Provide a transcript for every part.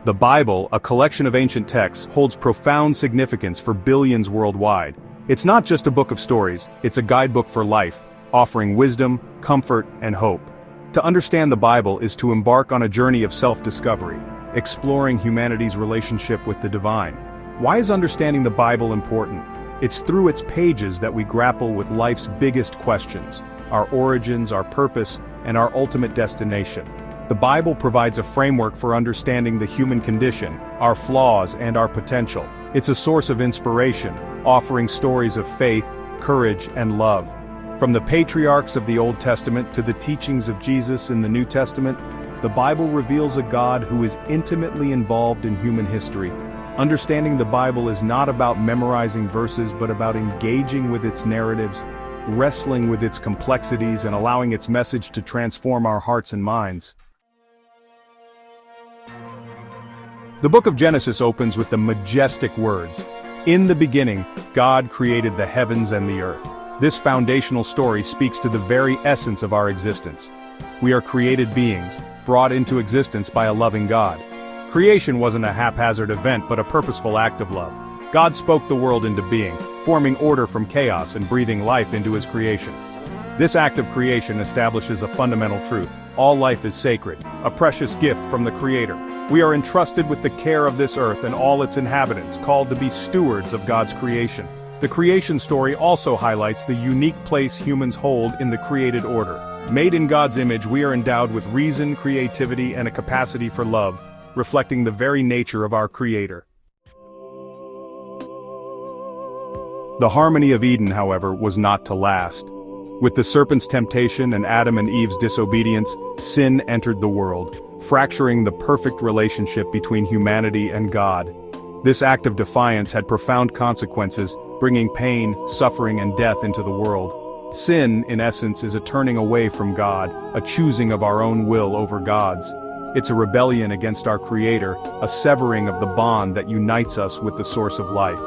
The Bible, a collection of ancient texts, holds profound significance for billions worldwide. It's not just a book of stories, it's a guidebook for life, offering wisdom, comfort, and hope. To understand the Bible is to embark on a journey of self-discovery, exploring humanity's relationship with the divine. Why is understanding the Bible important? It's through its pages that we grapple with life's biggest questions, our origins, our purpose, and our ultimate destination. The Bible provides a framework for understanding the human condition, our flaws, and our potential. It's a source of inspiration, offering stories of faith, courage, and love. From the patriarchs of the Old Testament to the teachings of Jesus in the New Testament, the Bible reveals a God who is intimately involved in human history. Understanding the Bible is not about memorizing verses but about engaging with its narratives, wrestling with its complexities, and allowing its message to transform our hearts and minds. The book of Genesis opens with the majestic words, "In the beginning, God created the heavens and the earth." This foundational story speaks to the very essence of our existence. We are created beings, brought into existence by a loving God. Creation wasn't a haphazard event but a purposeful act of love. God spoke the world into being, forming order from chaos and breathing life into his creation. This act of creation establishes a fundamental truth. All life is sacred, a precious gift from the Creator. We are entrusted with the care of this earth and all its inhabitants, called to be stewards of God's creation. The creation story also highlights the unique place humans hold in the created order. Made in God's image, we are endowed with reason, creativity, and a capacity for love, reflecting the very nature of our Creator. The harmony of Eden, however, was not to last. With the serpent's temptation and Adam and Eve's disobedience, sin entered the world, fracturing the perfect relationship between humanity and God. This act of defiance had profound consequences, bringing pain, suffering, and death into the world. Sin, in essence, is a turning away from God, a choosing of our own will over God's. It's a rebellion against our Creator, a severing of the bond that unites us with the source of life.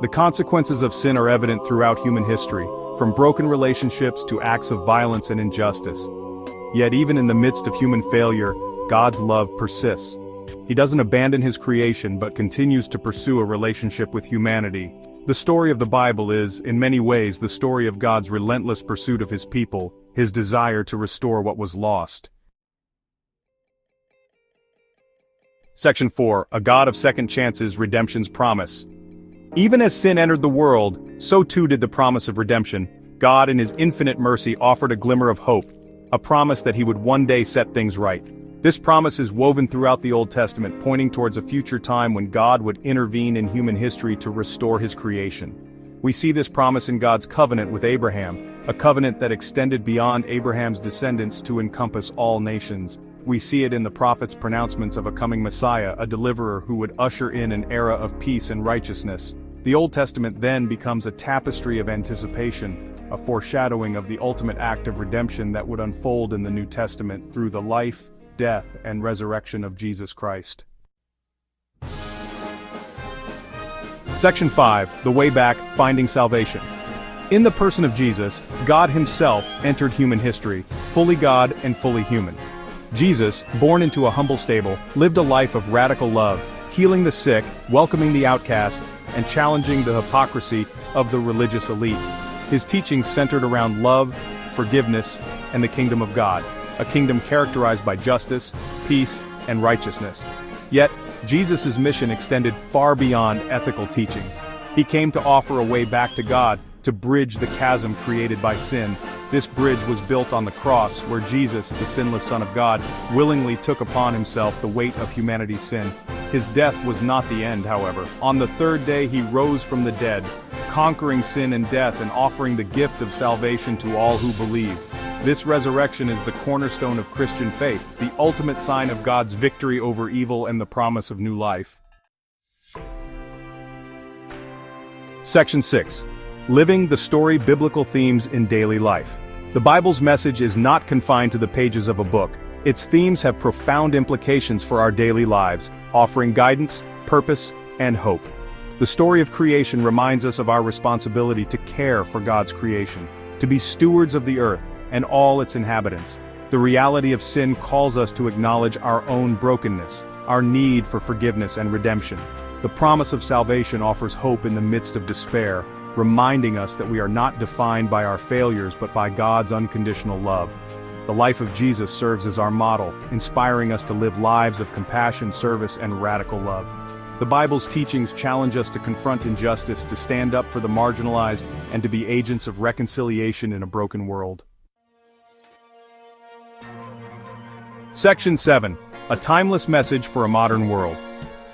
The consequences of sin are evident throughout human history, from broken relationships to acts of violence and injustice. Yet even in the midst of human failure, God's love persists. He doesn't abandon his creation but continues to pursue a relationship with humanity. The story of the Bible is, in many ways, the story of God's relentless pursuit of his people, his desire to restore what was lost. Section 4. A God of Second Chances, Redemption's Promise. Even as sin entered the world, so too did the promise of redemption. God in his infinite mercy offered a glimmer of hope, a promise that he would one day set things right. This promise is woven throughout the Old Testament, pointing towards a future time when God would intervene in human history to restore his creation. We see this promise in God's covenant with Abraham, a covenant that extended beyond Abraham's descendants to encompass all nations. We see it in the prophet's pronouncements of a coming Messiah, a deliverer who would usher in an era of peace and righteousness. The Old Testament then becomes a tapestry of anticipation, a foreshadowing of the ultimate act of redemption that would unfold in the New Testament through the life, death, and resurrection of Jesus Christ. Section 5. The Way Back, Finding Salvation. In the person of Jesus, God himself entered human history, fully God and fully human. Jesus, born into a humble stable, lived a life of radical love, healing the sick, welcoming the outcast, and challenging the hypocrisy of the religious elite. His teachings centered around love, forgiveness, and the kingdom of God, a kingdom characterized by justice, peace, and righteousness. Yet, Jesus' mission extended far beyond ethical teachings. He came to offer a way back to God, to bridge the chasm created by sin. This bridge was built on the cross, where Jesus, the sinless Son of God, willingly took upon himself the weight of humanity's sin. His death was not the end, however. On the third day he rose from the dead, conquering sin and death and offering the gift of salvation to all who believe. This resurrection is the cornerstone of Christian faith, the ultimate sign of God's victory over evil and the promise of new life. Section 6. Living the Story, Biblical Themes in Daily Life. The Bible's message is not confined to the pages of a book. Its themes have profound implications for our daily lives, offering guidance, purpose, and hope. The story of creation reminds us of our responsibility to care for God's creation, to be stewards of the earth and all its inhabitants. The reality of sin calls us to acknowledge our own brokenness, our need for forgiveness and redemption. The promise of salvation offers hope in the midst of despair, reminding us that we are not defined by our failures but by God's unconditional love. The life of Jesus serves as our model, inspiring us to live lives of compassion, service, and radical love. The Bible's teachings challenge us to confront injustice, to stand up for the marginalized, and to be agents of reconciliation in a broken world. Section 7. A timeless message for a modern world.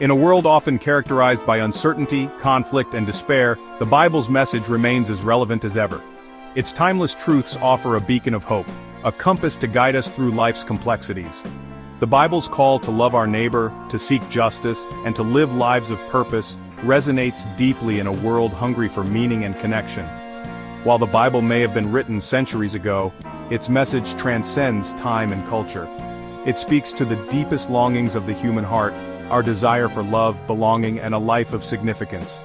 In a world often characterized by uncertainty, conflict, and despair, the Bible's message remains as relevant as ever. Its timeless truths offer a beacon of hope, a compass to guide us through life's complexities. The Bible's call to love our neighbor, to seek justice, and to live lives of purpose resonates deeply in a world hungry for meaning and connection. While the Bible may have been written centuries ago, its message transcends time and culture. It speaks to the deepest longings of the human heart, our desire for love, belonging, and a life of significance.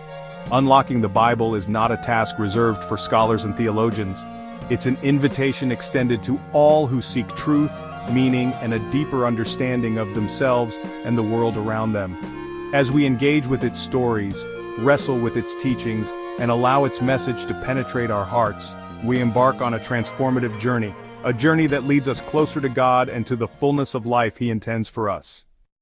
Unlocking the Bible is not a task reserved for scholars and theologians. It's an invitation extended to all who seek truth, meaning, and a deeper understanding of themselves and the world around them. As we engage with its stories, wrestle with its teachings, and allow its message to penetrate our hearts, we embark on a transformative journey, a journey that leads us closer to God and to the fullness of life He intends for us.